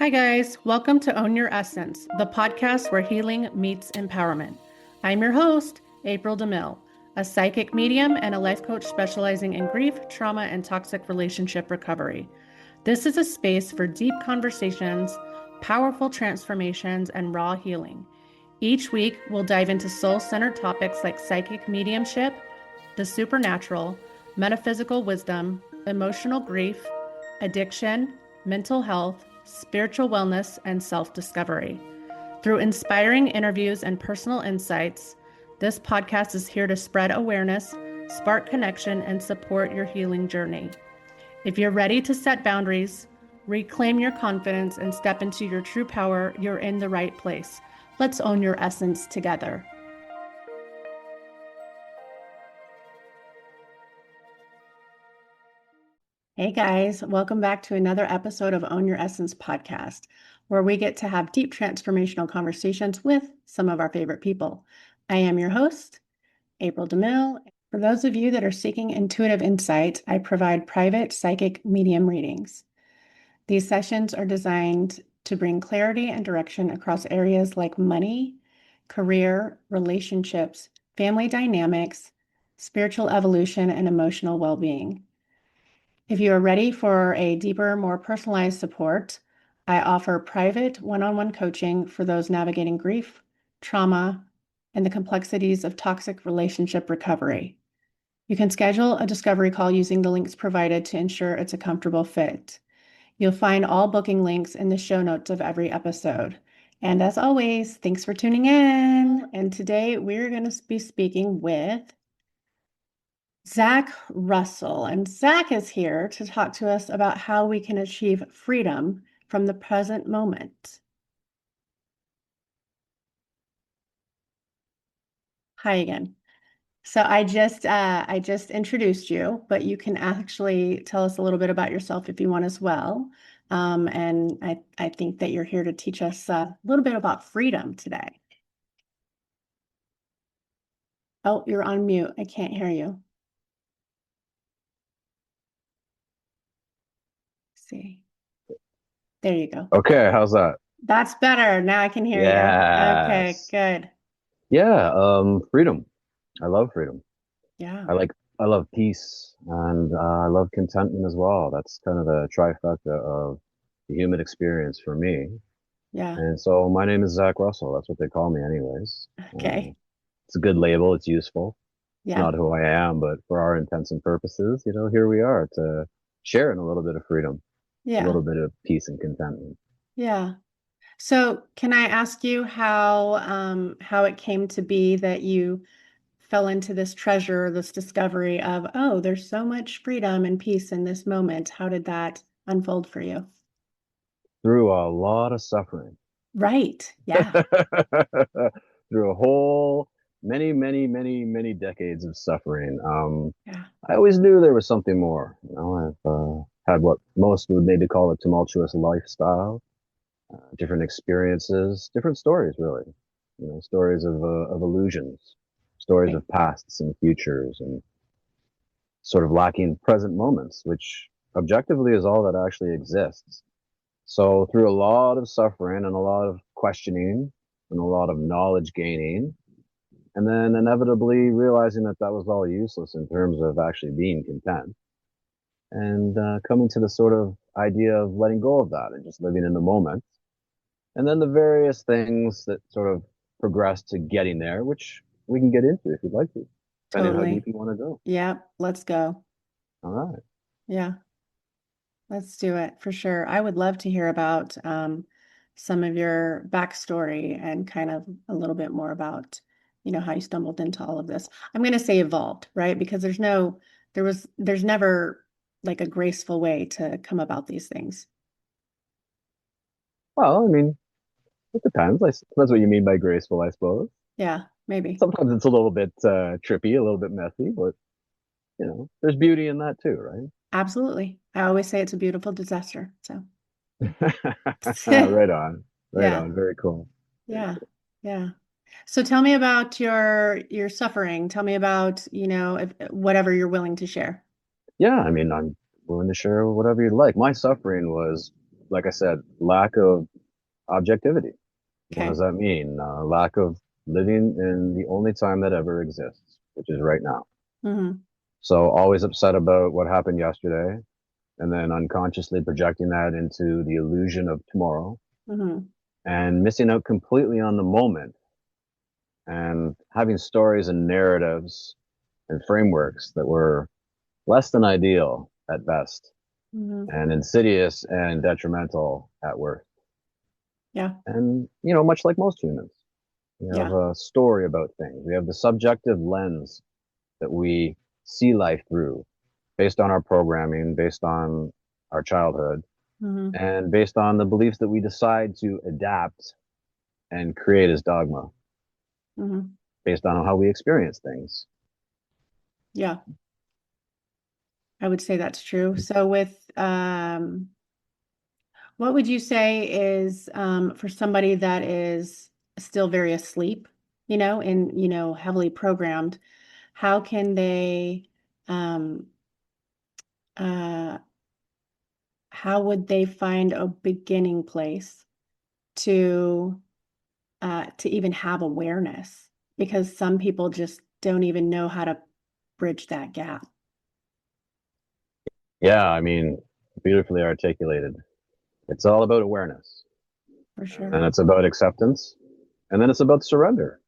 Hi, guys. Welcome to Own Your Essence, the podcast where healing meets empowerment. I'm your host, April DeMille, a psychic medium and a life coach specializing in grief, trauma, and toxic relationship recovery. This is a space for deep conversations, powerful transformations, and raw healing. Each week, we'll dive into soul-centered topics like psychic mediumship, the supernatural, metaphysical wisdom, emotional grief, addiction, mental health, spiritual wellness, and self-discovery. Through inspiring interviews and personal insights, this podcast is here to spread awareness, spark connection, and support your healing journey. If you're ready to set boundaries, reclaim your confidence, and step into your true power, you're in the right place. Let's own your essence together. Hey guys, welcome back to another episode of Own Your Essence podcast, where we get to have deep transformational conversations with some of our favorite people. I am your host, April DeMille. For those of you that are seeking intuitive insight, I provide private psychic medium readings. These sessions are designed to bring clarity and direction across areas like money, career, relationships, family dynamics, spiritual evolution, and emotional well-being. If you are ready for a deeper, more personalized support, I offer private one-on-one coaching for those navigating grief, trauma, and the complexities of toxic relationship recovery. You can schedule a discovery call using the links provided to ensure it's a comfortable fit. You'll find all booking links in the show notes of every episode. And as always, thanks for tuning in. And today we're going to be speaking with Zac Russell, and Zac is here to talk to us about how we can achieve freedom from the present moment. Hi again. So I just introduced you, but you can actually tell us a little bit about yourself if you want as well. And I think that you're here to teach us a little bit about freedom today. Oh, you're on mute. I can't hear you. Let's see. There you go. Okay, how's that? That's better. Now I can hear you. Okay, Yes. good. Yeah, freedom. I love freedom. Yeah. I love peace and I love contentment as well. That's kind of the trifecta of the human experience for me. Yeah. And so my name is Zac Russell. That's what they call me anyways. Okay. It's a good label. It's useful. It's Yeah. not who I am, but for our intents and purposes, here we are to share in a little bit of freedom, a Yeah. little bit of peace and contentment. Yeah. So can I ask you how it came to be that you fell into this treasure, this discovery of, oh, there's so much freedom and peace in this moment. How did that unfold for you? Through a lot of suffering. Right. Yeah. Through a whole many decades of suffering. Yeah. I always knew there was something more. I've had what most would maybe call a tumultuous lifestyle, different experiences, different stories, really. Stories of illusions, stories Right. of pasts and futures, and sort of lacking present moments, which objectively is all that actually exists. So through a lot of suffering and a lot of questioning and a lot of knowledge gaining, and then inevitably realizing that that was all useless in terms of actually being content, and coming to the sort of idea of letting go of that and just living in the moment. And then the various things that sort of progress to getting there, which we can get into if you'd like to, depending on how deep Totally. you want to go. Yeah. Let's go. All right. Yeah. Let's do it for sure. I would love to hear about some of your backstory and kind of a little bit more about, how you stumbled into all of this. I'm going to say evolved, right? Because there's never like a graceful way to come about these things. Well, I mean, it depends. Depends what you mean by graceful, I suppose. Yeah, maybe. Sometimes it's a little bit trippy, a little bit messy, but there's beauty in that too, right? Absolutely. I always say it's a beautiful disaster. So, Right on. Right yeah, on. Very cool. Very yeah, cool. yeah. So tell me about your suffering. Tell me about, whatever you're willing to share. Yeah, I mean, I'm willing to share whatever you'd like. My suffering was like I said, lack of objectivity. What Okay. does that mean? Lack of living in the only time that ever exists, which is right now. Mm-hmm. So always upset about what happened yesterday, and then unconsciously projecting that into the illusion of tomorrow Mm-hmm. and missing out completely on the moment and having stories and narratives and frameworks that were less than ideal at best Mm-hmm. and insidious and detrimental at worst. Yeah. And, much like most humans, we have Yeah. a story about things. We have the subjective lens that we see life through based on our programming, based on our childhood, Mm-hmm. and based on the beliefs that we decide to adapt and create as dogma Mm-hmm. based on how we experience things. Yeah. I would say that's true. So with what would you say is for somebody that is still very asleep, and heavily programmed, how can they um uh how would they find a beginning place to to even have awareness? Because some people just don't even know how to bridge that gap. Yeah, I mean, beautifully articulated. It's all about awareness, For and sure. then it's about acceptance, and then it's about surrender.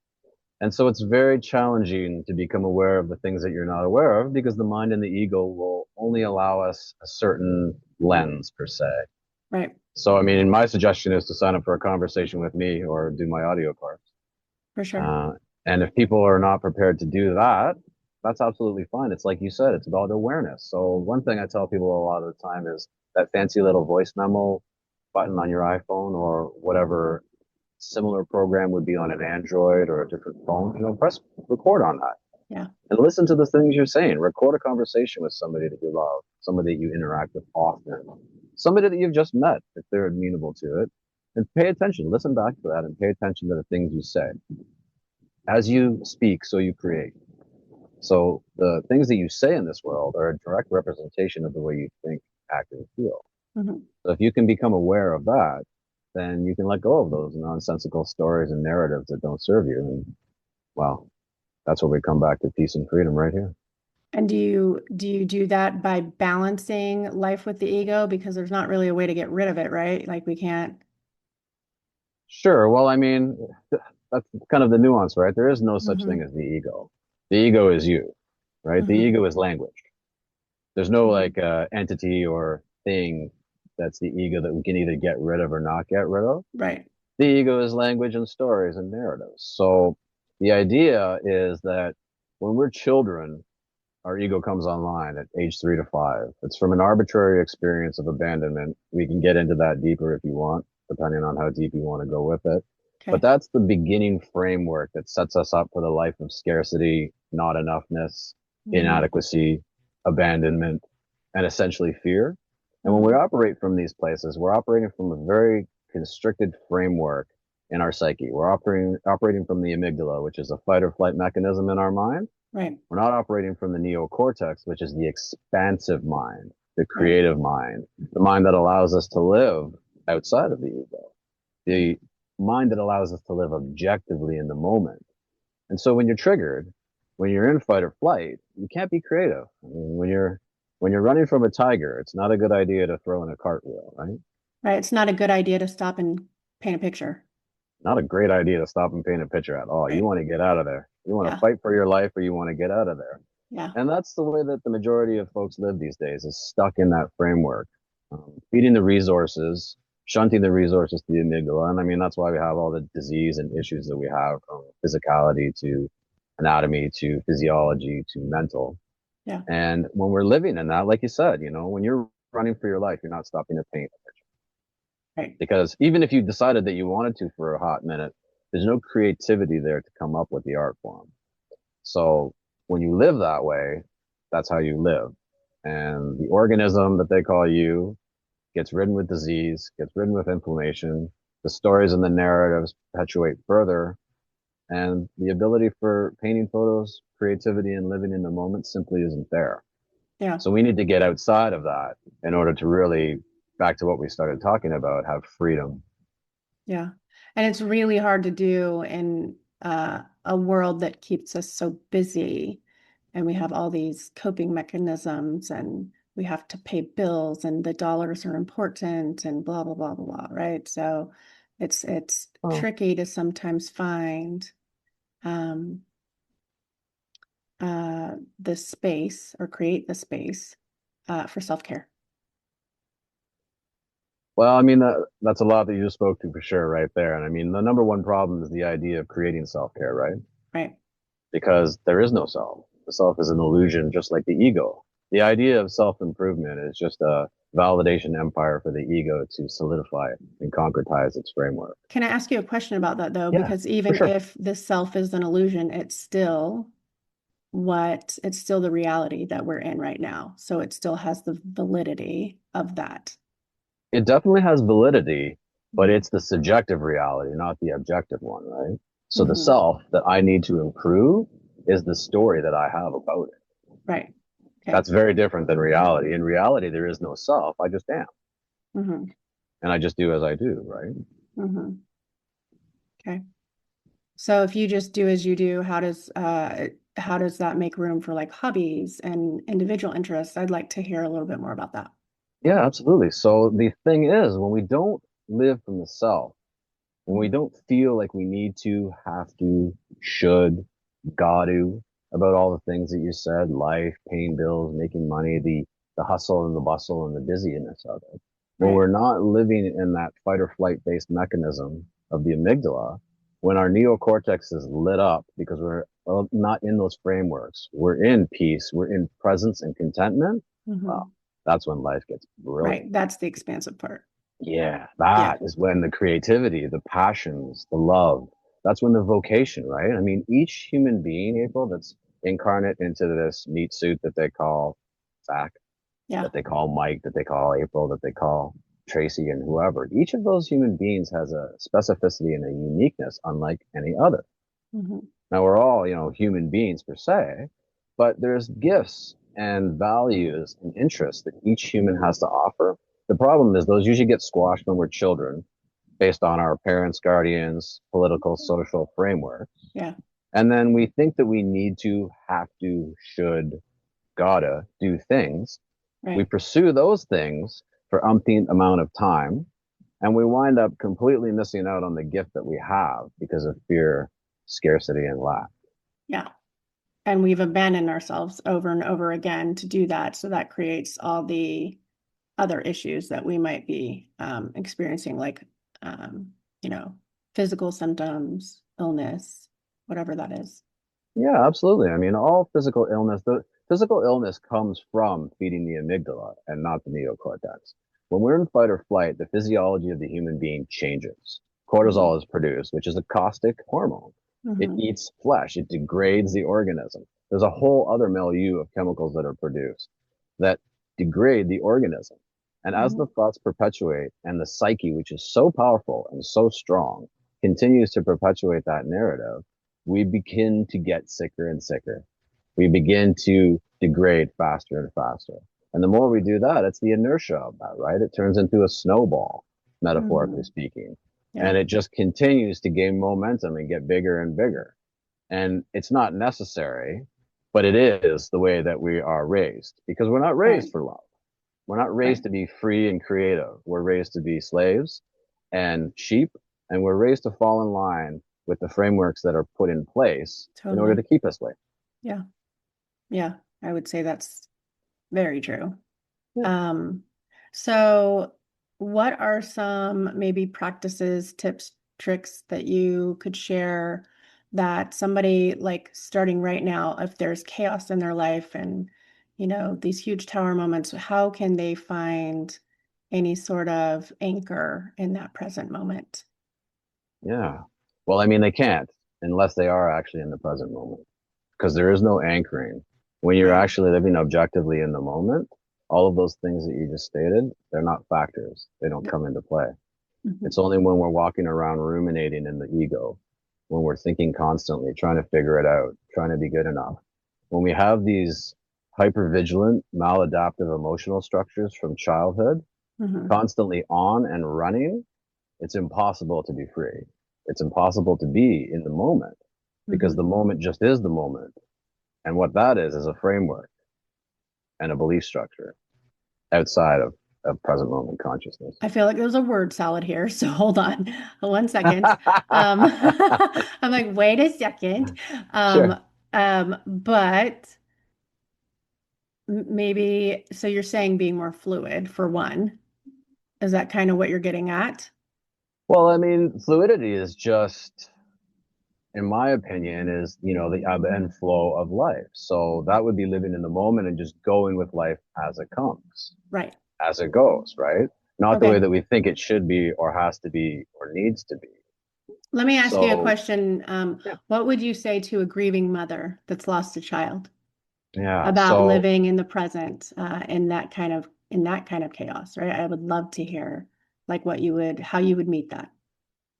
And so it's very challenging to become aware of the things that you're not aware of because the mind and the ego will only allow us a certain lens per se. Right. So, I mean, my suggestion is to sign up for a conversation with me or do my audio course. For sure. Uh, and if people are not prepared to do that, that's absolutely fine. It's like you said, it's about awareness. So one thing I tell people a lot of the time is that fancy little voice memo button on your iPhone or whatever similar program would be on an Android or a different phone, press record on that Yeah. and listen to the things you're saying. Record a conversation with somebody that you love, somebody that you interact with often, somebody that you've just met if they're amenable to it. And pay attention, listen back to that and pay attention to the things you say. As you speak, so you create. So the things that you say in this world are a direct representation of the way you think, act, and feel. Mhm. So if you can become aware of that, then you can let go of those nonsensical stories and narratives that don't serve you. And well, that's where we come back to peace and freedom right here. And do you do that by balancing life with the ego? Because there's not really a way to get rid of it, right? Like we can't. Sure. Well, I mean, that's kind of the nuance, right? There is no such thing Hmm. as the ego. The ego is you, right? The Hmm. ego is language. There's no Hmm. like entity or thing that's the ego that we can either get rid of or not get rid of. Right. The ego is language and stories and narratives. So the idea is that when we're children, our ego comes online at age 3 to 5. It's from an arbitrary experience of abandonment. We can get into that deeper if you want, depending on how deep you want to go with it. But Okay. that's the beginning framework that sets us up for the life of scarcity, not enoughness, Hmm. inadequacy, abandonment, and essentially fear. And when we Hmm. operate from these places, we're operating from a very constricted framework in our psyche. We're operating from the amygdala, which is a fight or flight mechanism in our mind. Right. We're not operating from the neocortex, which is the expansive mind, the Right. creative mind, the mind that allows us to live outside of the ego, the mind that allows us to live objectively in the moment. And so when you're triggered, when you're in fight or flight, you can't be creative. I mean, when you're running from a tiger, it's not a good idea to throw in a cartwheel, right? Right. It's not a good idea to stop and paint a picture. Not a great idea to stop and paint a picture at all. You Right. want to get out of there. You want to Yeah. fight for your life or you want to get out of there. Yeah. And that's the way that the majority of folks live these days is stuck in that framework, feeding the resources, shunting the resources to the amygdala. And I mean, that's why we have all the disease and issues that we have from physicality to anatomy to physiology to mental. Yeah. And when we're living in that, like you said, when you're running for your life, you're not stopping to paint a picture. Right. Because even if you decided that you wanted to for a hot minute, there's no creativity there to come up with the art form. So when you live that way, that's how you live. And the organism that they call you gets ridden with disease, gets ridden with inflammation. The stories and the narratives perpetuate further. And the ability for painting photos, creativity, and living in the moment simply isn't there. Yeah. So we need to get outside of that in order to really back to what we started talking about, have freedom. Yeah. And it's really hard to do in a world that keeps us so busy. And we have all these coping mechanisms and we have to pay bills and the dollars are important and blah, blah, blah, blah, blah, right? So it's Well, tricky to sometimes find um, the space or create the space for self-care. well, I mean, that's a lot that you just spoke to for sure right there. And I mean, the number one problem is the idea of creating self-care, right? Right. Because there is no self. The self is an illusion, just like the ego. The idea of self-improvement is just a validation empire for the ego to solidify and concretize its framework. Can I ask you a question about that though? Yeah, Because for even sure. if the self is an illusion, it's still the reality that we're in right now. So it still has the validity of that. It definitely has validity, but Mhm. it's the subjective reality, not the objective one, right? So the Mhm. self that I need to improve is the story that I have about it. Right. Okay. That's very different than reality. In reality, there is no self. I just am. Mhm. And I just do as I do, right? Mhm. Okay. So if you just do as you do, how does that make room for like hobbies and individual interests? I'd like to hear a little bit more about that. Yeah, absolutely. So the thing is, when we don't live from the self, when we Mhm. don't feel like we need to, have to, should, got to, about all the things that you said, life, paying bills, making money, the hustle and the bustle and the busyness of it. When Right. we're not living in that fight or flight based mechanism of the amygdala, when our neocortex is lit up because we're not in those frameworks, we're in peace, we're in presence and contentment. Well, Mhm. that's when life gets brilliant. Right. That's the expansive part. Yeah, Yeah. that is when the creativity, the passions, the love, that's when the vocation, right? I mean, each human being, April, that's incarnate into this meat suit that they call Zach, Yeah. that they call Mike, that they call April, that they call Tracy, and whoever, each of those human beings has a specificity and a uniqueness unlike any other. Mhm. Now, we're all, human beings per se, but there's gifts and values and interests that each human has to offer. The problem is those usually get squashed when we're children based on our parents, guardians, political, social framework. Yeah. And then we think that we need to, have to, should, gotta do things. We Right. pursue those things for umpteenth amount of time, and we wind up completely missing out on the gift that we have because of fear, scarcity, and lack. Yeah. And we've abandoned ourselves over and over again to do that. So that creates all the other issues that we might be experiencing, like, um, you know, physical symptoms, illness, whatever that is. Yeah, absolutely. I mean, all the physical illness comes from feeding the amygdala and not the neocortex. When we're in fight or flight, the physiology of the human being changes. Mhm. Cortisol is produced, which is a caustic hormone. It Mhm. eats flesh. It degrades the organism. There's a whole other milieu of chemicals that are produced that degrade the organism. And as the Mhm. thoughts perpetuate and the psyche, which is so powerful and so strong, continues to perpetuate that narrative, we begin to get sicker and sicker. We begin to degrade faster and faster. And the more we do that, it's the inertia of that, right? It turns into a snowball, metaphorically Mhm. speaking. Yeah. And it just continues to gain momentum and get bigger and bigger. And it's not necessary, but it is the way that we are raised because we're not raised Right. for love. We're not raised Right. to be free and creative. We're raised to be slaves and sheep, and we're raised to fall in line with the frameworks that are put in place in order Totally. to keep us late. Yeah. Yeah. I would say that's very true. Yeah. Um, so what are some maybe practices, tips, tricks that you could share that somebody like starting right now, if there's chaos in their life and, these huge tower moments, how can they find any sort of anchor in that present moment? Yeah. Well, I mean, they can't unless they are actually in the present moment because there is no anchoring. When you're Right. actually living objectively in the moment, all of those things that you just stated, they're not factors. They don't Yeah. come into play. Mhm. It's only when we're walking around ruminating in the ego, when we're thinking constantly, trying to figure it out, trying to be good enough. When we have these hypervigilant, maladaptive emotional structures from childhood, Hmm. constantly on and running, it's impossible to be free. It's impossible to be in the moment because Hmm. the moment just is the moment. And what that is a framework and a belief structure outside of present moment consciousness. I feel like there's a word salad here, so hold on 1 second. Um, I'm like, wait a second. Um, Sure. but maybe, so you're saying being more fluid for one. Is that kind of what you're getting at? Well, I mean, fluidity is just, in my opinion, is, the ebb and flow of life. So that would be living in the moment and just going with life as it comes, Right. as it goes, right? Not the way Okay. that we think it should be or has to be or needs to be. Let me ask you a So, question. yeah. What would you say to a grieving mother that's lost a child Yeah. about So, living in the present, in that kind of chaos, right? I would love to hear like how you would meet that.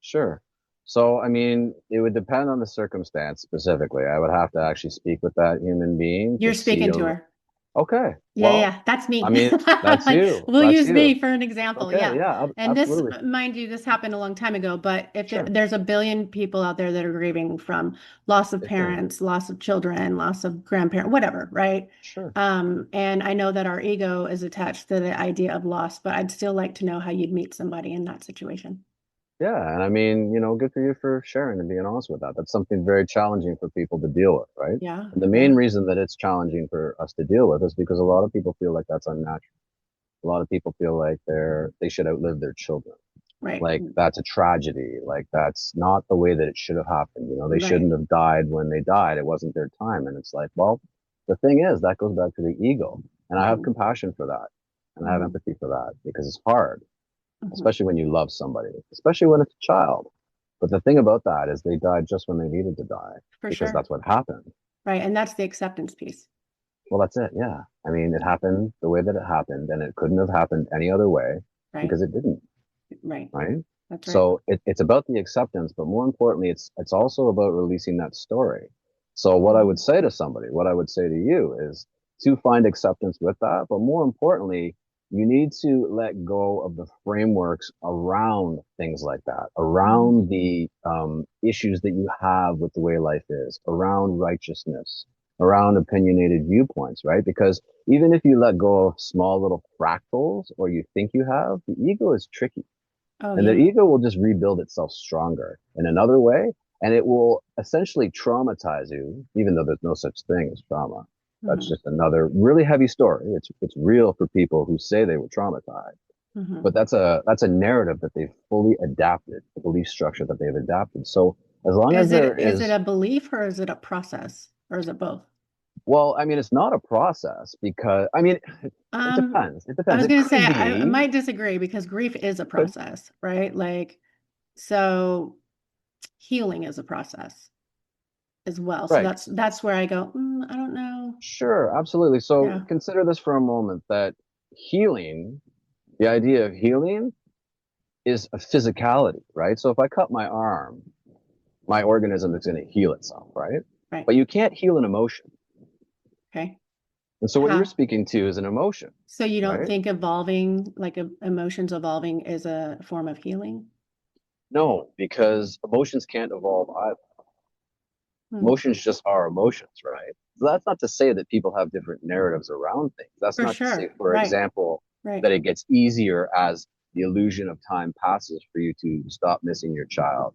sure. So, I mean, it would depend on the circumstance specifically. I would have to actually speak with that human being to You're see, speaking to her. okay, Yeah, well, yeah, that's I me. mean, that's Like, you. we'll That's use you. me for an example. Okay. Yeah. Yeah, And this, absolutely. mind you, this happened a long time ago, but if Sure. there's a billion people out there that are grieving from loss of Sure. parents, loss of children, loss of grandparents, whatever, right? Sure. And I know that our ego is attached to the idea of loss, but I'd still like to know how you'd meet somebody in that situation. Yeah, and I mean, good for you for sharing and being honest with that. That's something very challenging for people to deal with, right? Yeah, And the main yeah, reason that it's challenging for us to deal with is because a lot of people feel like that's unnatural. A lot of people feel like they should outlive their children. right, Like that's a tragedy. Like that's not the way that it should have happened. They right. shouldn't have died when they died. It wasn't their time. And it's like, well, the thing is that goes back to the ego. And I have Hmm. compassion for that. And I have Hmm. empathy for that because it's hard, Hmm. especially when you love somebody, especially when it's a child. But the thing about that is they died just when they needed to die For because sure. that's what happened. Right. And that's the acceptance piece. Well, that's it. Yeah. I mean, it happened the way that it happened, and it couldn't have happened any other way Right. because it didn't, Right. right? That's right. So it's about the acceptance, but more importantly, it's also about releasing that story. So what I would Mhm. say to somebody, what I would say to you is to find acceptance with that, but more importantly, you need to let go of the frameworks around things like that, Mhm. around the issues that you have with the way life is, around righteousness, around opinionated viewpoints, right? Because even if you let go of small little fractals or you think you have, the ego is tricky Oh, and the yeah. ego will just rebuild itself stronger in another way. And it will essentially traumatize you, even though there's no such thing as trauma. That's Hmm. just another really heavy story. It's real for people who say they were traumatized. Hmm. But that's a narrative that they've fully adapted, the belief structure that they've adapted. So as long as there Is it is, a belief or is it a process or is it both? well, I mean, it's not a process because I mean, it Um, depends. It I depends. was It going to say could I be. might disagree because grief is a It could. process, right? Like, so healing is a process as well. So Right. that's where I go, I don't know. Sure, absolutely. So Yeah. consider this for a moment that healing, the idea of healing is a physicality, right? So if I cut my arm, my organism is going to heal itself, right? Right. But you can't heal an emotion. Okay. And so what you're How? speaking to is an emotion, So you don't right? think evolving, like emotions evolving is a form of healing? No, because emotions can't evolve either. Hmm. Emotions just are emotions, right? So that's not to say that people have different narratives around things. That's For not to say, sure. for Right. example, Right. that it gets easier as the illusion of time passes for you to stop missing your child,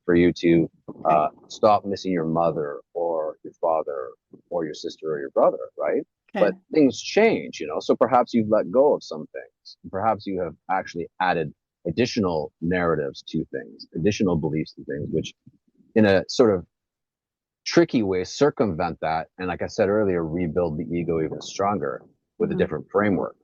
for you to Okay. stop missing your mother or your father or your sister or your brother, right? Okay. But things change, so perhaps you've let go of some things. Perhaps you have actually added additional narratives to things, additional beliefs to things, which in a sort of tricky way circumvent that. And like I said earlier, rebuild the ego even stronger with a Hmm. different framework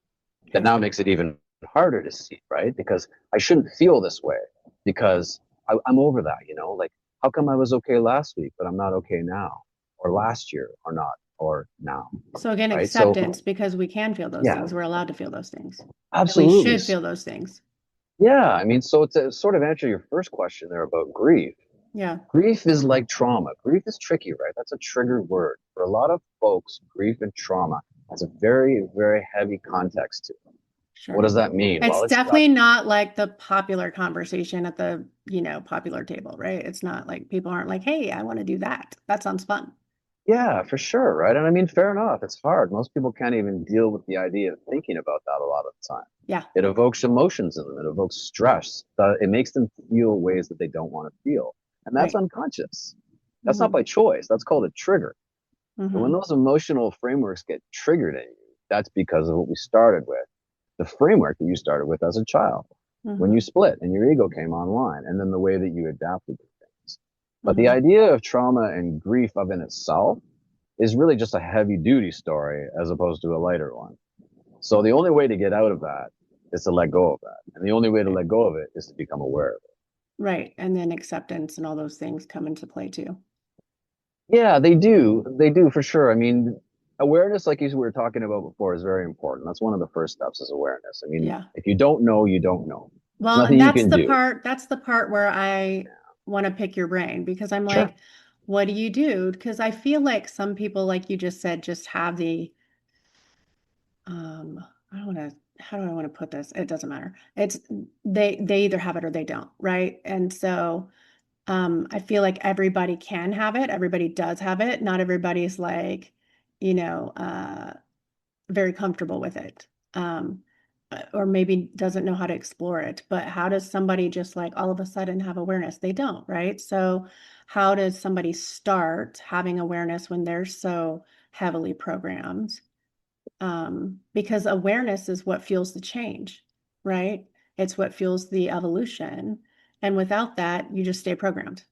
that Okay. now makes it even harder to see, right? Because I shouldn't feel this way because I'm over that, like how come I was okay last week, but I'm not okay now or last year or not or now, So again, right? So acceptance because we can feel those yeah, things. We're allowed to feel those things. And we absolutely. should feel those things. Yeah. I mean, so to sort of answer your first question there about grief, Yeah. grief is like trauma. Grief is tricky, right? That's a triggered word. For a lot of folks, grief and trauma has a very, very heavy context to it. What Sure. does that mean? It's Well, it's got, definitely not like the popular conversation at the, popular table, right? It's not like people aren't like, hey, I want to do that. That sounds fun. yeah, for sure, right? And I mean, fair enough. It's hard. Most people can't even deal with the idea of thinking about that a lot of the time. Yeah. It evokes emotions in them. It evokes stress. It makes them feel ways that they don't want to feel. And that's Right. unconscious. That's not Mm-hmm. by choice. That's called a trigger. And when Mm-hmm. those emotional frameworks get triggered in you, that's because of what we started with. The framework that you started with as a child. When Mm-hmm. you split and your ego came online, and then the way that you adapted to things. But the Mm-hmm. idea of trauma and grief of in itself is really just a heavy duty story as opposed to a lighter one. So the only way to get out of that is to let go of that. And the only way to Right. let go of it is to become aware of it. Right. And then acceptance and all those things come into play too. Yeah, they do. They do for sure. I mean, awareness, like you were talking about before, is very important. That's one of the first steps is awareness. I mean, Yeah. if you don't know, you don't know. There's Well, nothing and you can do. that's the part where I want to pick your brain because I'm Sure. like, what do you do? Because I feel like some people, like you just said, just have the I don't want to, how do I want to put this? It doesn't matter. It's they either have it or they don't, right? And so I feel like everybody can have it, everybody does have it. Not everybody's like, you know, uh very comfortable with it. Or maybe doesn't know how to explore it. But how does somebody just like all of a sudden have awareness? They don't, right? So how does somebody start having awareness when they're so heavily programmed? Because awareness is what fuels the change, right? It's what fuels the evolution. And without that, you just stay programmed.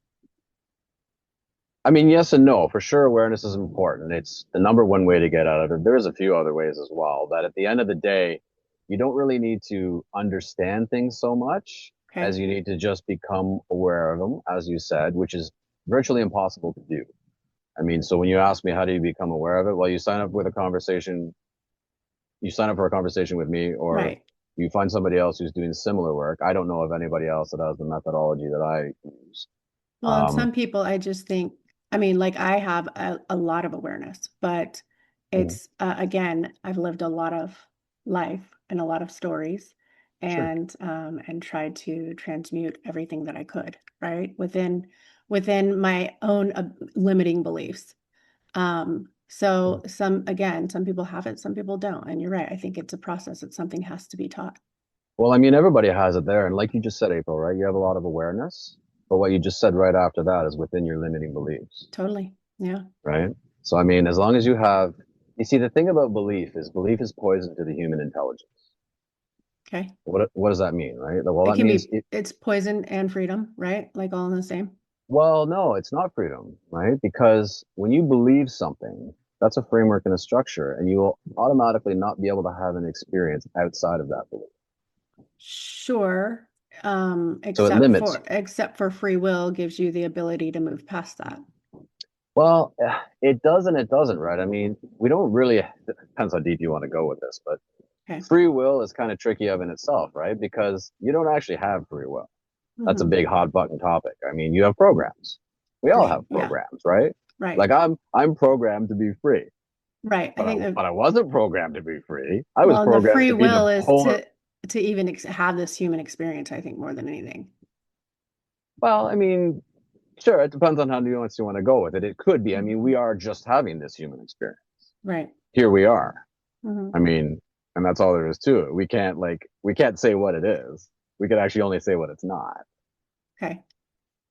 I mean, yes and no. For sure, awareness is important. It's the number one way to get out of it. There's a few other ways as well. But at the end of the day, you don't really need to understand things so much Okay. as you need to just become aware of them, as you said, which is virtually impossible to do. I mean, so when you ask me how do you become aware of it, well, you sign up for a conversation with me, or Right. you find somebody else who's doing similar work. I don't know of anybody else that has the methodology that I use. Well, and Um, some people, I just think, I mean, like I have a lot of awareness, but mhm, it's, again, I've lived a lot of life and a lot of stories sure. and tried to transmute everything that I could, right? Within my own limiting beliefs. So again, some people have it, some people don't. And you're right. I think it's a process. It's something has to be taught. Well, I mean, everybody has it there. And like you just said, April, right? You have a lot of awareness. But what you just said right after that is within your limiting beliefs, Totally. Yeah. right? So, I mean, as long as you see, the thing about belief is poison to the human intelligence. Okay. What does that mean, right? Well, It that can means be, it's poison and freedom, right? Like all in the same. well, no, it's not freedom, right? Because when you believe something, that's a framework and a structure, and you will automatically not be able to have an experience outside of that belief. Sure. So it limits you. Except for free will gives you the ability to move past that. Well, it does and it doesn't, right? I mean, we don't really, it depends how deep you want to go with this, but Okay. free will is kind of tricky of in itself, right? Because you don't actually have free will. That's a Hmm. big hot button topic. I mean, you have programs. We For all sure. have Yeah. programs, right? Right. Like I'm programmed to be free, Right. I but I think that, but I wasn't programmed to be free. I was well, and the programmed free to be the will is polar. to even have this human experience, I think, more than anything. Well, I mean, sure, it depends on how nuanced you want to go with it. It could be. I mean, Mhm. we are just having this human experience. Right. Here we are. Hmm. I mean, and that's all there is to it. We can't say what it is. We can actually only say what it's not. Okay.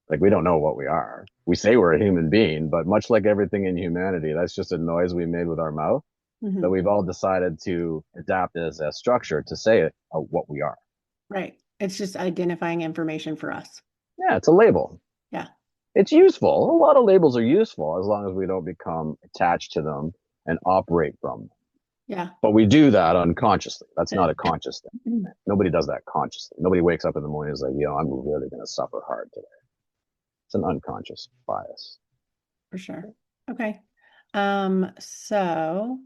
Like we don't know what we are. We say we're a human being, but much like everything in humanity, that's just a noise we made with our mouth that Hmm. we've all decided to adapt as a structure to say what we are. Right. It's just identifying information for us. Yeah, it's a label. Yeah. It's useful. A lot of labels are useful as long as we don't become attached to them and operate from them. Yeah. But we do that unconsciously. That's not a conscious thing. Nobody does that consciously. Nobody wakes up in the morning and is like, I'm really going to suffer hard today. It's an unconscious bias. For sure. Okay. So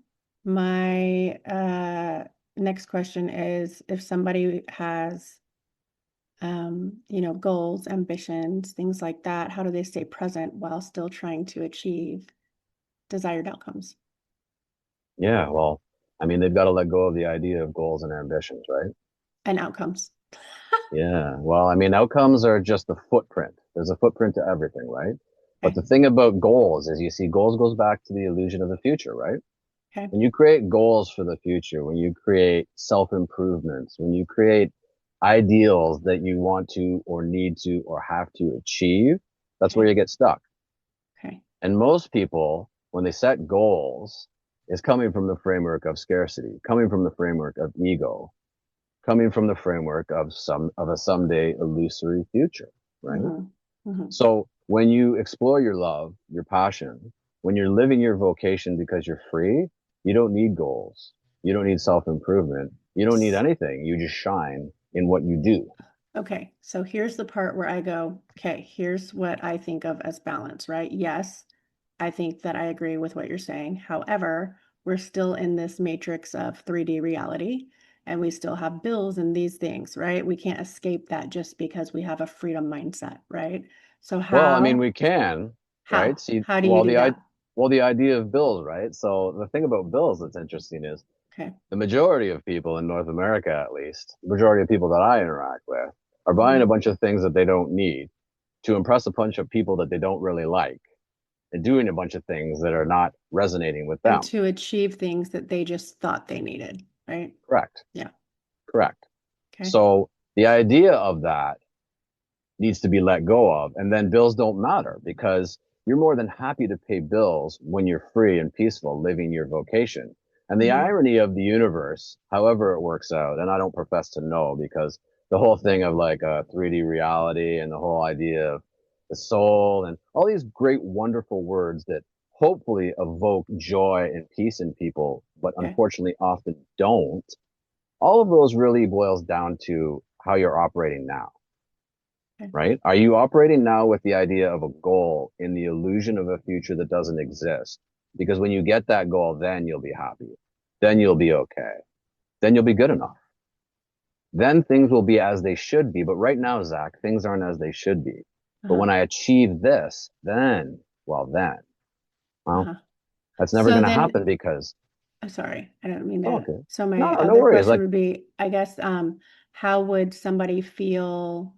my next question is if somebody has goals, ambitions, things like that, how do they stay present while still trying to achieve desired outcomes? Yeah, well, I mean, they've got to let go of the idea of goals and ambitions, right? and outcomes. Yeah. Well, I mean, outcomes are just the footprint. There's a footprint to everything, right? But Okay. the thing about goals is you see goals goes back to the illusion of the future, right? Okay. When you create goals for the future, when you create self-improvements, when you create ideals that you want to or need to or have to achieve, that's where Okay. you get stuck. Okay. And most people, when they set goals, is coming from the framework of scarcity, coming from the framework of ego, coming from the framework of a someday illusory future, right? Mm-hmm. Mm-hmm. So when you explore your love, your passion, when you're living your vocation because you're free, you don't need goals. You don't need self-improvement. You don't need anything. You just shine in what you do. Okay, so here's the part where I go, okay, here's what I think of as balance, right? Yes, I think that I agree with what you're saying. However, we're still in this matrix of 3D reality and we still have bills and these things, right? We can't escape that just because we have a freedom mindset, right? So Well, I mean, how, we can, right? how, See, how do you do that? well, the idea of bills, right? So the thing about bills that's interesting is Okay. the majority of people in North America, at least, the majority of people that I interact with, are buying a Mhm. bunch of things that they don't need to impress a bunch of people that they don't really like and doing a bunch of things that are not resonating with And them. to achieve things that they just thought they needed, right? Correct. Yeah. Correct. Okay. So the idea of that needs to be let go of. And then bills don't matter because you're more than happy to pay bills when you're free and peaceful, living your vocation. And the Hmm. irony of the universe, however it works out, and I don't profess to know because the whole thing of like a 3D reality and the whole idea of the soul and all these great, wonderful words that hopefully evoke joy and peace in people, but Okay. unfortunately often don't. All of those really boils down to how you're operating now, Okay. right? Are you operating now with the idea of a goal in the illusion of a future that doesn't exist? Because when you get that goal, then you'll be happy. Then you'll be okay. Then you'll be good enough. Then things will be as they should be. But right now, Zach, things aren't as they should be. But Uh-huh. when I achieve this, then, well, then, well, Uh-huh. that's never So going to then, happen because, I'm sorry, I don't mean oh, to. okay. So No, my no, no other worries. question Like, would be, I guess, how would somebody feel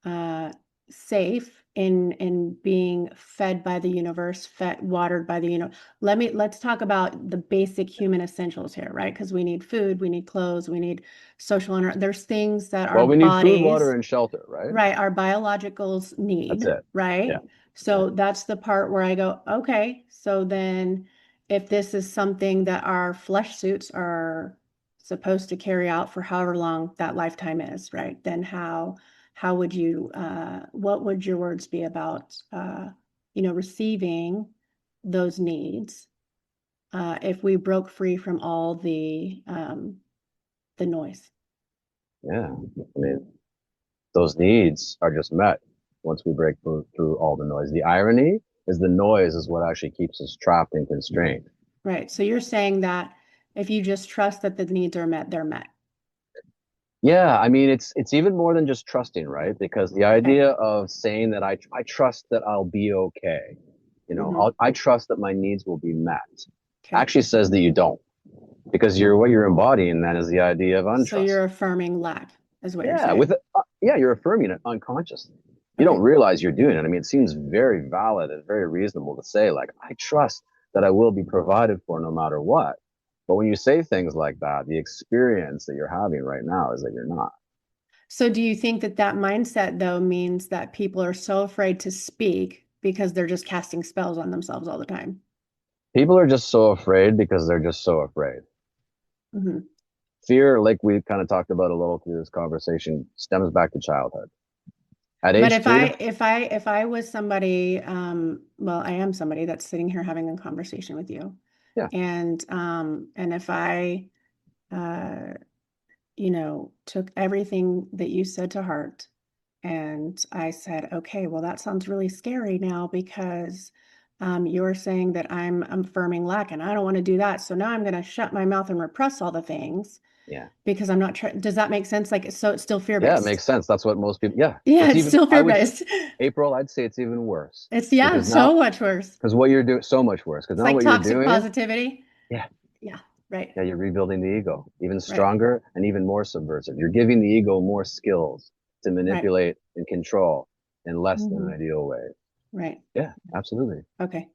uh, safe in being fed by the universe, fed, watered by the universe? Let's talk about the basic human essentials here, right? Because we need food, we need clothes, we need there's things that our well, we need food, water, bodies. and shelter, right? Right, our biologicals That's need, it. Yeah. right? Yeah. So that's the part where I go, okay, so then if this is something that our flesh suits are supposed to carry out for however long that lifetime is, right? Then how would you what would your words be about receiving those needs if we broke free from all the noise? Yeah. I mean, those needs are just met once we break through all the noise. The irony is the noise is what actually keeps us trapped and constrained. Right. So you're saying that if you just trust that the needs are met, they're met. Yeah, I mean it's even more than just trusting, right? Because the Okay. idea of saying that I trust that I'll be okay, Hmm. I trust that my needs will be met, Okay. actually says that you don't, because what you're embodying then is the idea of So untrust. you're affirming lack, is what you're Yeah, saying. yeah, you're affirming it unconsciously. You don't Okay. realize you're doing it. I mean, it seems very valid and very reasonable to say, like, I trust that I will be provided for no matter what. But when you say things like that, the experience that you're having right now is that you're not. So do you think that that mindset, though, means that people are so afraid to speak because they're just casting spells on themselves all the time? People are just so afraid because they're just so afraid. Hmm. Fear, like we kind of talked about a little through this conversation, stems back to childhood. At But age if three I to, if I if I was somebody, well, I am somebody that's sitting here having a conversation with you, yeah, and if I uh, took everything that you said to heart. And I said, okay, well, that sounds really scary now because you're saying that I'm affirming lack and I don't want to do that. So now I'm going to shut my mouth and repress all the things yeah, because I'm not trying. Does that make sense? Like, so it's still yeah, it fear-based. makes sense. That's what most people, yeah, Yeah, it's it's even, still I would, fear-based. April, I'd say it's even worse Yeah, because so now, much worse. because what you're doing, so much worse, because It's now like what you're toxic doing is, positivity. yeah, Yeah. Right. Yeah, you're rebuilding the ego, even Right. stronger and even more subversive. You're giving the ego more skills to Right. manipulate and control in less than Hmm. an ideal way. Right. Yeah, absolutely. Okay.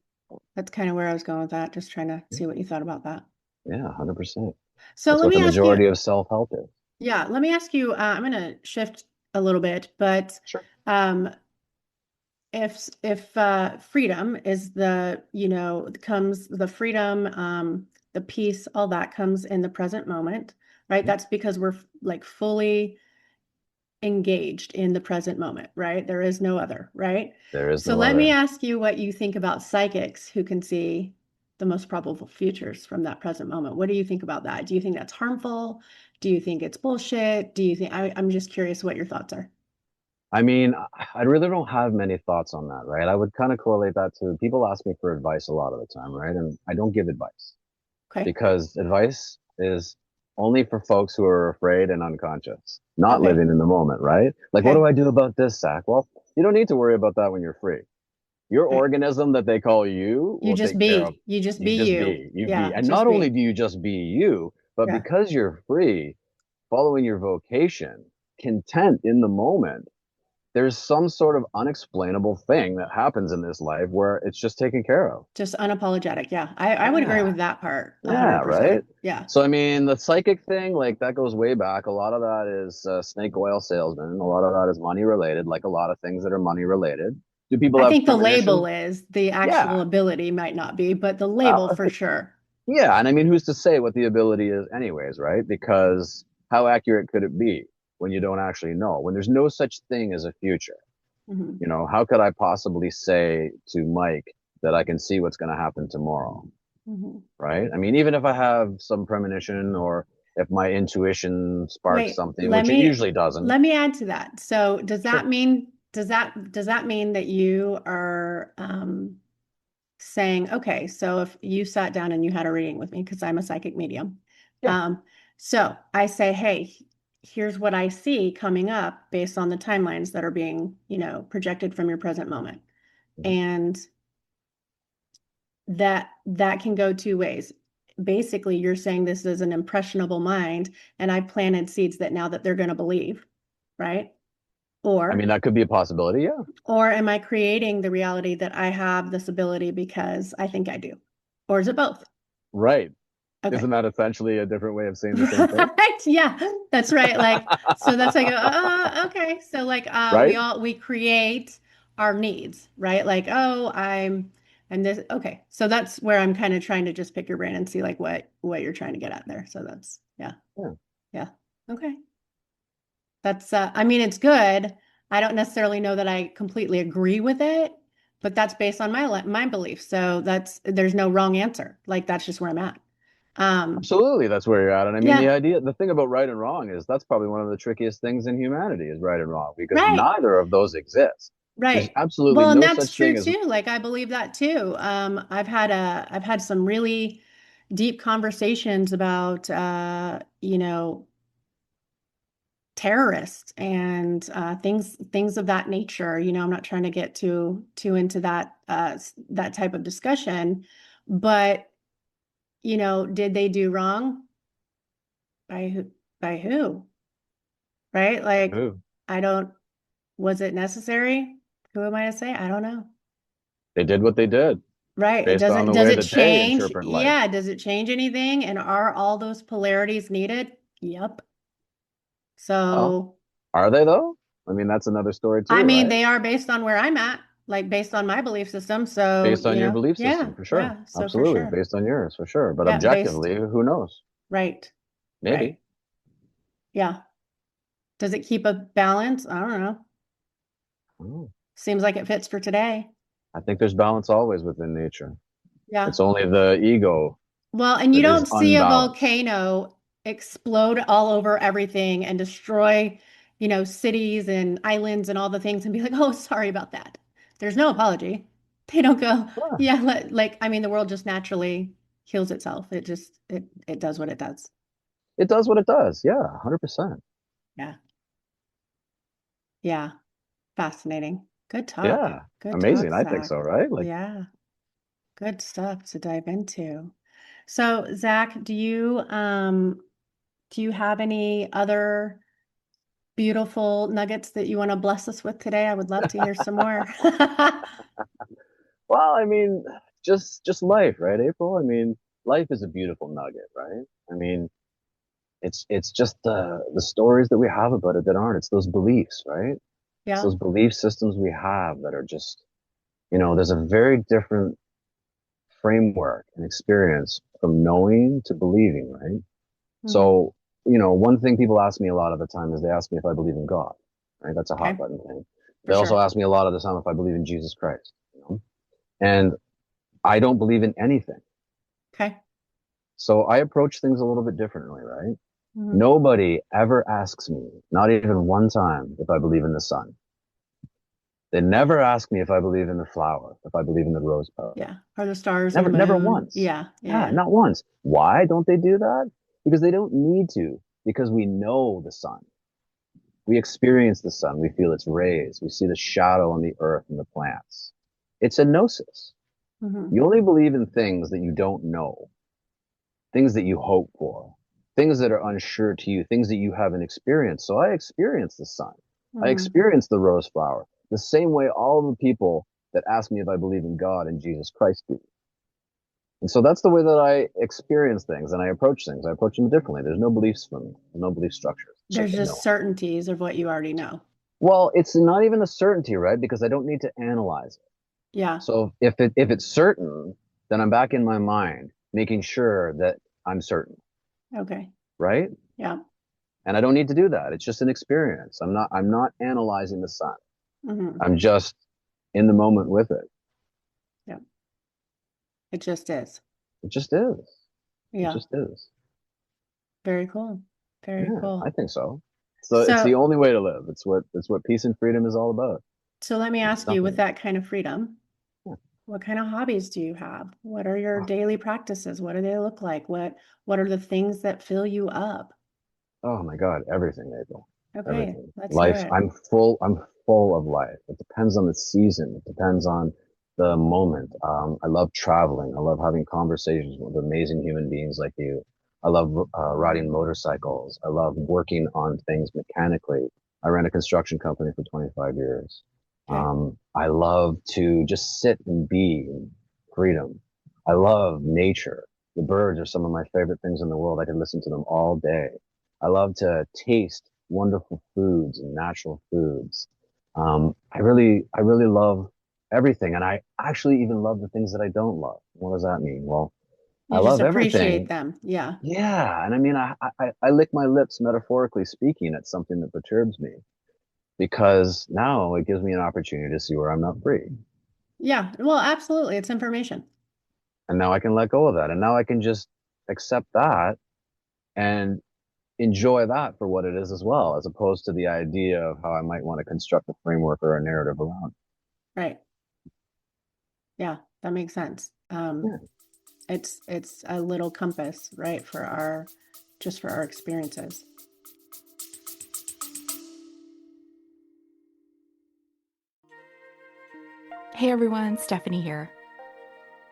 That's kind of where I was going with that. Just trying to Yeah, see what you thought about that. 100%. So That's let what me the ask you, majority of self-help is. yeah, let me ask you, I'm going to shift a little bit, but Sure. um, if freedom is comes the freedom, the peace, all that comes in the present moment, right? Mhm. That's because we're like fully engaged in the present moment, right? There is no other, right? There is So no let me other. ask you what you think about psychics who can see the most probable futures from that present moment. What do you think about that? Do you think that's harmful? Do you think it's bullshit? Do you think I'm just curious what your thoughts are. I mean, I really don't have many thoughts on that, right? I would kind of correlate that to people ask me for advice a lot of the time, right? And I don't give advice Okay. because advice is only for folks who are afraid and unconscious, not Okay. living in the moment, right? Like, what do Okay. I do about this, Zach? Well, you don't need to worry about that when you're free. Your Right. organism that they call you You will just take care of. be. You just You be just you. be, you be. Yeah, And just not only be. do you just be you, but Yeah. because you're free, following your vocation, content in the moment, there's some sort of unexplainable thing that happens in this life where it's just taken care of. Just unapologetic. Yeah. I would agree Yeah. with that part Yeah, right. 100%. Yeah. So I mean, the psychic thing, like that goes way back. A lot of that is snake oil salesman. A lot of that is money related, like a lot of things that are money related. Do people I have think the label premonition? is, the actual Yeah. ability might not be, but the label Well, for sure. yeah, and I mean, who's to say what the ability is, anyways, right? Because how accurate could it be when you don't actually know? When there's no such thing as a future, Hmm. how could I possibly say to Mike that I can see what's going to happen tomorrow? Hmm. Right? I mean, even if I have some premonition or if my intuition sparks Wait, something, which it usually doesn't. let me add to that. So Sure. does that mean that you are saying, okay, so if you sat down and you had a reading with me, because I'm a psychic medium, Yeah. um, so I say, hey, here's what I see coming up based on the timelines that are being, projected from your present moment. Mhm. And that can go two ways. Basically, you're saying this is an impressionable mind, and I planted seeds that now that they're going to believe, right? I mean, Or that could be a possibility. Yeah. or am I creating the reality that I have this ability because I think I do? Or is it both? Right. Okay. Isn't that essentially a different way of saying the same thing? Right. Yeah, that's right. Like, so that's like, okay. So like, Right? we create our needs, right? Like, oh, and this, okay. So that's where I'm kind of trying to just pick your brain and see like what you're trying to get at there. So that's, yeah. Yeah. Yeah. Okay. That's, I mean, it's good. I don't necessarily know that I completely agree with it, but that's based on my beliefs. So there's no wrong answer. Like, that's just where I'm at. Um, Absolutely. That's where you're at. And I mean, yeah, the thing about right and wrong is that's probably one of the trickiest things in humanity is right and wrong because right. neither of those exist. There's Right. absolutely Well, and no that's such true thing as, too. Like I believe that too. I've had some really deep conversations about terrorists and things of that nature. I'm not trying to get too into that type of discussion, but did they do wrong? By who? By who? Right? Like ooh, I don't. Was it necessary? Who am I to say? I don't know. they did what they did Right. It based on doesn't, the does way it that they change? interpret life. Yeah. Does it change anything? And are all those polarities needed? Yep. Well, So, are they though? I mean, that's another story I too, mean, right? they are based on where I'm at, like based on my belief system. So, Based on your belief yeah, system, for sure. yeah. So for Absolutely. sure. Based on yours, for sure. But Yeah. Based, objectively, who knows? right. Maybe. Right. Yeah. Does it keep a balance? I don't know. Oh, Seems like it fits for today. I think there's balance always within nature. Yeah. It's only the ego Well, and you that is don't see a unbalanced. volcano explode all over everything and destroy, cities and islands and all the things and be like, oh, sorry about that. There's no apology. They don't go, Yeah, yeah, I mean, the world just naturally heals itself. It does what it does. it does what it does. Yeah, 100%. Yeah. Yeah. Fascinating. Good talk. Yeah, Good talk, amazing. I think Zach. so, right? Like, Yeah. Good stuff to dive into. So, Zach, do you have any other beautiful nuggets that you want to bless us with today? I would love to hear some more. Well, I mean, just life, right, April? I mean, life is a beautiful nugget, right? I mean, it's just the stories that we have about it that aren't. It's those beliefs, right? It's Yeah. those belief systems we have that are just, there's a very different framework and experience from knowing to believing, right? Hmm. So, one thing people ask me a lot of the time is they ask me if I believe in God, right? That's a hot Okay. button thing. For They also sure. ask me a lot of the time if I believe in Jesus Christ. And I don't believe in anything. Okay. So I approach things a little bit differently, right? Hmm. Nobody ever asks me, not even one time, if I believe in the sun. They never ask me if I believe in the flower, if I believe in the rose petal. Yeah. Or the stars or the Never moon. once. Yeah. Yeah. Yeah, Yeah. not once. Why don't they do that? Because they don't need to, because we know the sun. We experience the sun. We feel its rays. We see the shadow on the earth and the plants. It's a gnosis. Hmm. You only believe in things that you don't know, things that you hope for, things that are unsure to you, things that you haven't experienced. So I experienced the sun. I Hmm. experienced the rose flower the same way all the people that ask me if I believe in God and Jesus Christ do. And so that's the way that I experience things and I approach things. I approach them differently. There's no beliefs for me, no belief structures. There's Simply just no. certainties of what you already know. Well, it's not even a certainty, right? Because I don't need to analyze it. Yeah. So if it's certain, then I'm back in my mind, making sure that I'm certain, Okay. right? Yeah. And I don't need to do that. It's just an experience. I'm not analyzing the sun. Hmm. I'm just in the moment with it. Yeah. It just is. It just is. It Yeah. just is. Very cool. Very Yeah, I cool. think so. So it's the So, only way to live. It's what peace and freedom is all about. so let me It's ask you, with nothing. that kind of freedom, Yeah. what kind of hobbies do you have? What are your Oh, daily practices? What do they look like? What are the things that fill you up? oh my God, everything, April. Okay, Everything. let's hear Life, it. I'm full of life. It depends on the season. It depends on the moment. I love traveling. I love having conversations with amazing human beings like you. I love riding motorcycles. I love working on things mechanically. I ran a construction company for 25 years. Okay. I love to just sit and be in freedom. I love nature. The birds are some of my favorite things in the world. I can listen to them all day. I love to taste wonderful foods and natural foods. I really love everything, and I actually even love the things that I don't love. What does that mean? Well, I You just love appreciate everything. them. Yeah. Yeah, and I mean, I lick my lips metaphorically speaking at something that perturbs me because now it gives me an opportunity to see where I'm not free, Yeah. Well, absolutely. It's information. and now I can let go of that, and now I can just accept that and enjoy that for what it is as well, as opposed to the idea of how I might want to construct a framework or a narrative around. Right. Yeah, that makes sense. Yeah. It's a little compass, right, for our just for our experiences. Hey everyone, Stephanie here.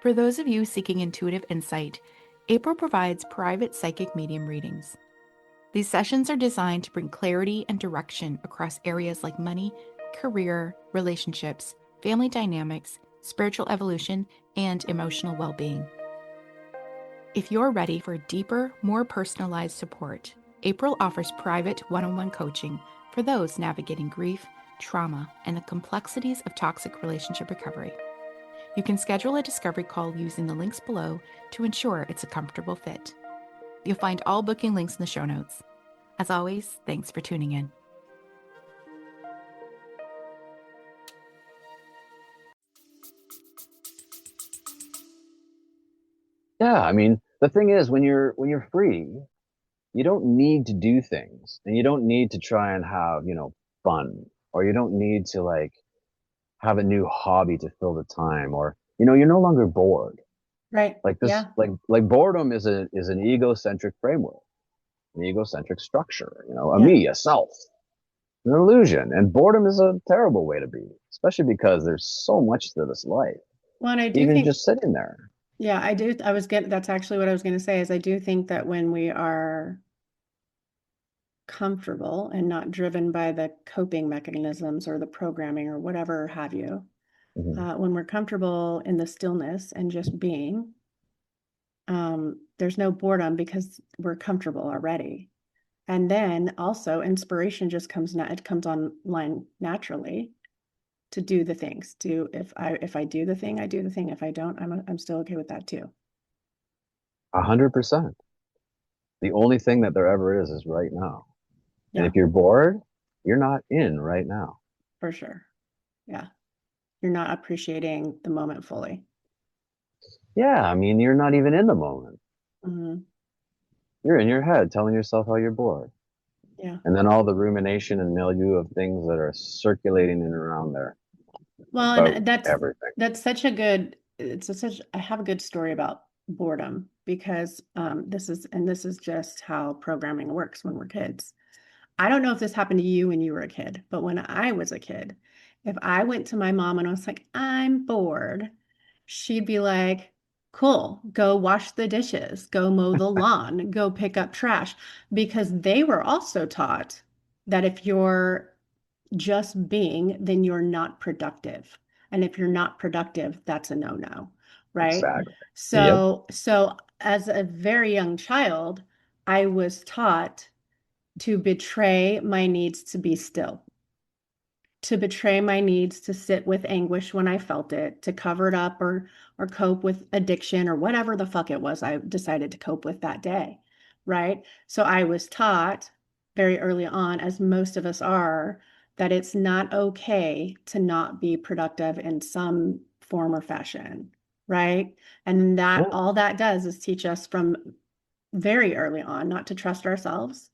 For those of you seeking intuitive insight, April provides private psychic medium readings. These sessions are designed to bring clarity and direction across areas like money, career, relationships, family dynamics, spiritual evolution, and emotional well being. If you're ready for deeper, more personalized support, April offers private one on one coaching for those navigating grief, trauma, and the complexities of toxic relationship recovery. You can schedule a discovery call using the links below to ensure it's a comfortable fit. You'll find all booking links in the show notes. As always, thanks for tuning in. Yeah, I mean, the thing is when you're free, you don't need to do things and you don't need to try and have, fun, or you don't need to like have a new hobby to fill the time, or you're no longer bored. Right. Like this, Yeah. like boredom is an egocentric framework, an egocentric structure, a Yeah. me, a self, an illusion. And boredom is a terrible way to be, especially because there's so much to this life, Well, and I do even think just sitting there. Yeah, I do. That's actually what I was going to say is I do think that when we are comfortable and not driven by the coping mechanisms or the programming or whatever have you, Hmm. when we're comfortable in the stillness and just being, there's no boredom because we're comfortable already. And then also inspiration just it comes online naturally to do the things. If I do the thing, I do the thing. If I don't, I'm still okay with that too. 100%. The only thing that there ever is right now. And Yeah, if you're bored, you're not in right now. for sure. Yeah. You're not appreciating the moment fully. Yeah, I mean, you're not even in the moment. Mhm. You're in your head telling yourself how you're bored. Yeah. And then all the rumination and milieu of things that are circulating in and around there Well, about and that's everything. that's such a good it's a such I have a good story about boredom because this is just how programming works when we're kids. I don't know if this happened to you when you were a kid, but when I was a kid, if I went to my mom and I was like, I'm bored, she'd be like, cool, go wash the dishes, go mow the lawn, go pick up trash, because they were also taught that if you're just being, then you're not productive. And if you're not productive, that's a no-no, right? Exactly. Yep. So as a very young child, I was taught to betray my needs to be still, to betray my needs to sit with anguish when I felt it, to cover it up or cope with addiction or whatever the fuck it was I decided to cope with that day, right? So I was taught very early on, as most of us are, that it's not okay to not be productive in some form or fashion, right? And that Yeah. all that does is teach us from very early on not to trust ourselves,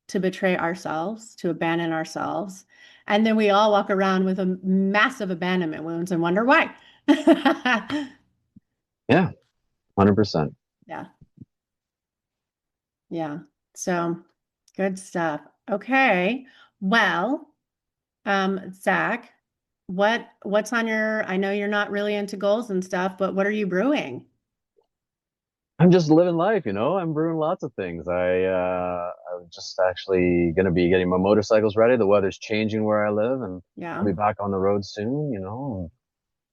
to betray ourselves, to abandon ourselves. And then we all walk around with a massive abandonment wounds and wonder why. Yeah. 100%. Yeah. Yeah. So good stuff. Okay. Well, Zac, what's on I know you're not really into goals and stuff, but what are you brewing? I'm just living life, you know. I'm brewing lots of things. I'm just actually gonna be getting my motorcycles ready. The weather's changing where I live, and I'll Yeah. be back on the road soon, you know, and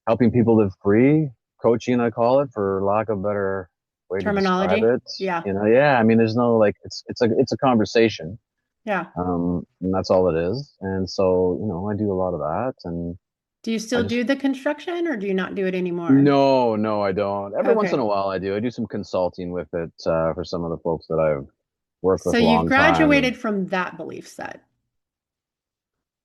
helping people live free, coaching, I call it, for lack of a better way to describe Terminology. it. Yeah. You know, yeah, I mean, there's no like, it's a conversation, Yeah. and that's all it is. And so, you know, I do a lot of that, and Do you I still just do the construction or do you not do it anymore? no, no, I don't. Every once in a Okay. while, I do. I do some consulting with it for some of the folks that I've worked So with a you've long time. And graduated from that belief set.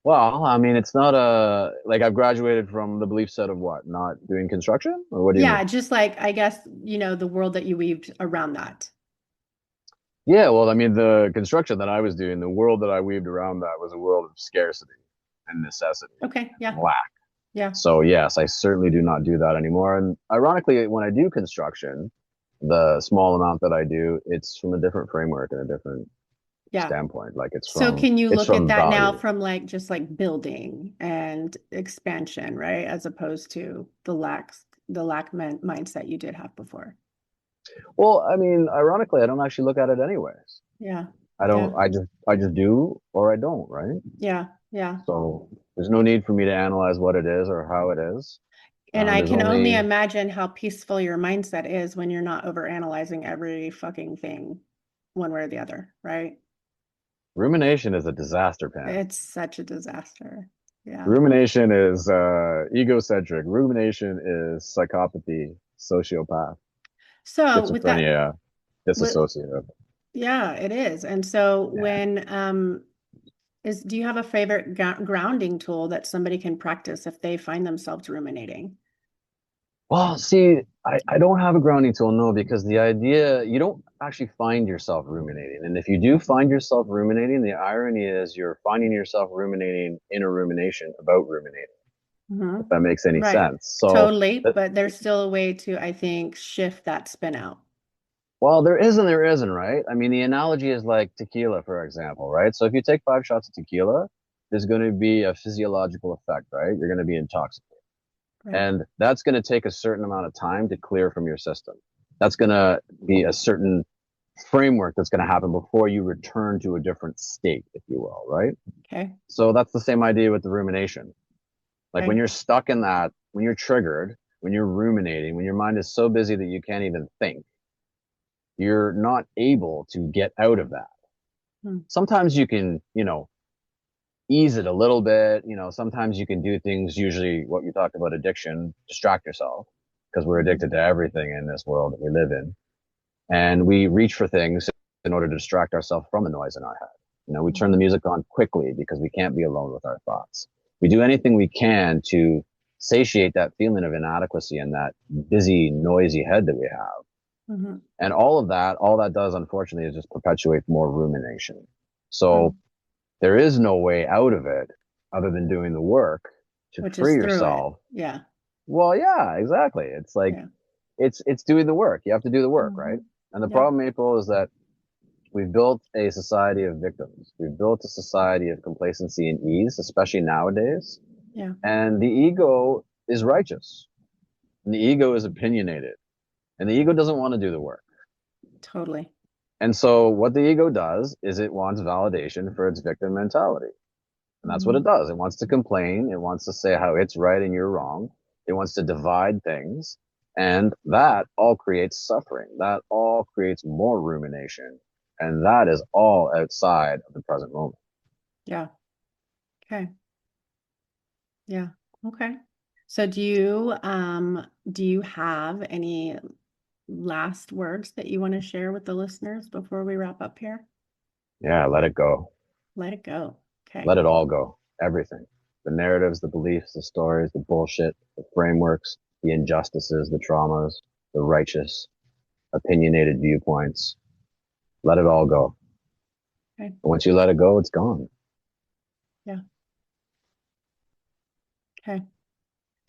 well, I mean, it's not a like I've graduated from the belief set of what, not doing construction, or what do you Yeah, mean? just like I guess, the world that you weaved around that. Yeah, well, I mean, the construction that I was doing, the world that I weaved around that was a world of scarcity and necessity Okay, and yeah, lack. yeah, So, yes, I certainly do not do that anymore. And ironically, when I do construction, the small amount that I do, it's from a different framework and a different yeah. standpoint. Like So can you it's look at from that now value. from like just like building and expansion, right? As opposed to the lack mindset you did have before. Well, I mean, ironically, I don't actually look at it anyways. Yeah, I yeah, don't, I just do or I don't, right? yeah, yeah. So there's no need for me to analyze what it is or how it is. And I There's can only only imagine how peaceful your mindset is when you're not over analyzing every fucking thing one way or the other, right? rumination is a disaster, Pam. It's such a disaster. Yeah. Rumination is egocentric. Rumination is psychopathy, sociopath, So with that, schizophrenia, with, disassociative. yeah, it is. And so Yeah. do you have a favorite grounding tool that somebody can practice if they find themselves ruminating? Well, see, I don't have a grounding tool, no, because the idea, you don't actually find yourself ruminating. And if you do find yourself ruminating, the irony is you're finding yourself ruminating in a rumination about ruminating, Hmm. if that makes any Right. sense. So, Totally. that, But there's still a way to, I think, shift that spin out. well, there is and there isn't, right? I mean, the analogy is like tequila, for example, right? So if you take 5 shots of tequila, there's going to be a physiological effect, right? You're going to be intoxicated. Right. And that's going to take a certain amount of time to clear from your system. That's going to be a certain framework that's going to happen before you return to a different state, if you will, right? Okay. So that's the same idea with the rumination. Like Okay. when you're stuck in that, when you're triggered, when you're ruminating, when your mind is so busy that you can't even think, you're not able to get out of that. Sometimes you can, ease it a little bit. Sometimes you can do things, usually what you talked about addiction, distract yourself because we're addicted to everything in this world that we live in. And we reach for things in order to distract ourselves from the noise in our head. We turn the music on quickly because we can't be alone with our thoughts. We do anything we can to satiate that feeling of inadequacy and that busy, noisy head that we have. Mm-hmm. And all that does, unfortunately, is just perpetuate more rumination. So there is no way out of it other than doing the work to Which free is through yourself. it. Yeah. Well, yeah, exactly. It's like, it's doing the work. You have to do the work, right? And the problem, April, is that we've built a society of victims. We've built a society of complacency and ease, especially nowadays. Yeah. And the ego is righteous. And the ego is opinionated. And the ego doesn't want to do the work. Totally. And so what the ego does is it wants validation for its victim mentality. And that's what it does. It wants to complain. It wants to say how it's right and you're wrong. It wants to divide things. And that all creates suffering. That all creates more rumination. And that is all outside of the present moment. Yeah. Okay. Yeah. Okay. So do you have any last words that you want to share with the listeners before we wrap up here? Yeah, let it go. Let it go. Okay. Let it all go. Everything. The narratives, the beliefs, the stories, the bullshit, the frameworks, the injustices, the traumas, the righteous, opinionated viewpoints. Let it all go. Okay. Once you let it go, it's gone. Yeah. Okay.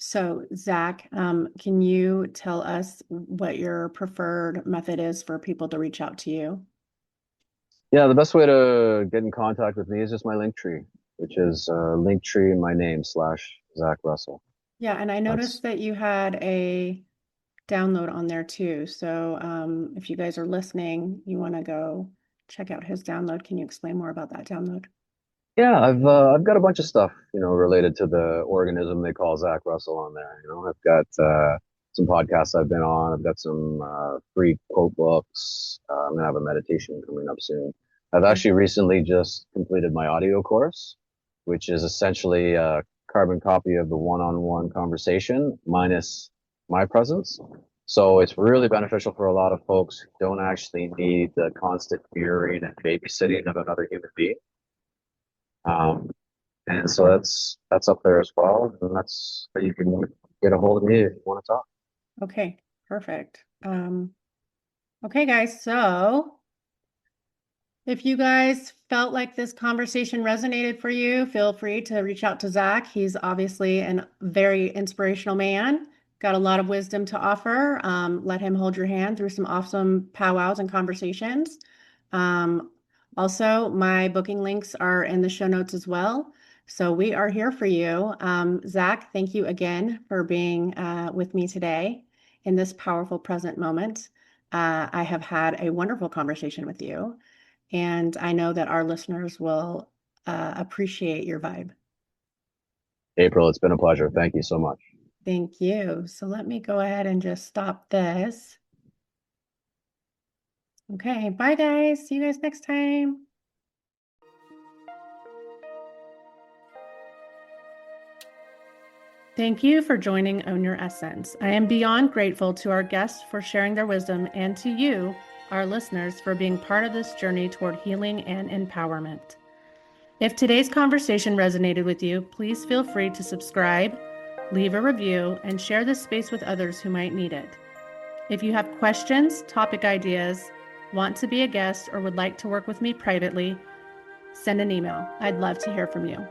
So, Zac, can you tell us what your preferred method is for people to reach out to you? Yeah, the best way to get in contact with me is just my Linktree, which is Linktree in my name / Zac Russell. Yeah, and I noticed that you had a download on there too. So if you guys are listening, you want to go check out his download. Can you explain more about that download? Yeah, I've got a bunch of stuff, related to the organism they call Zac Russell on there. I've got some podcasts I've been on. I've got some free quote books. I'm gonna have a meditation coming up soon. I've actually recently just completed my audio course, which is essentially a carbon copy of the one-on-one conversation minus my presence. So it's really beneficial for a lot of folks who don't actually need the constant mirroring and babysitting of another human being. And so that's up there as well. And that's how you can get a hold of me if you want to talk. Okay, perfect. Okay, guys, so if you guys felt like this conversation resonated for you, feel free to reach out to Zac. He's obviously a very inspirational man, got a lot of wisdom to offer. Let him hold your hand through some awesome powwows and conversations. Also, my booking links are in the show notes as well. So we are here for you. Zac, thank you again for being with me today in this powerful present moment. I have had a wonderful conversation with you. And I know that our listeners will appreciate your vibe. April, it's been a pleasure. Thank you so much. Thank you. So let me go ahead and just stop this. Okay, bye guys. See you guys next time. Thank you for joining Own Your Essence. I am beyond grateful to our guests for sharing their wisdom and to you, our listeners, for being part of this journey toward healing and empowerment. If today's conversation resonated with you, please feel free to subscribe, leave a review, and share this space with others who might need it. If you have questions, topic ideas, want to be a guest, or would like to work with me privately, send an email. I'd love to hear from you.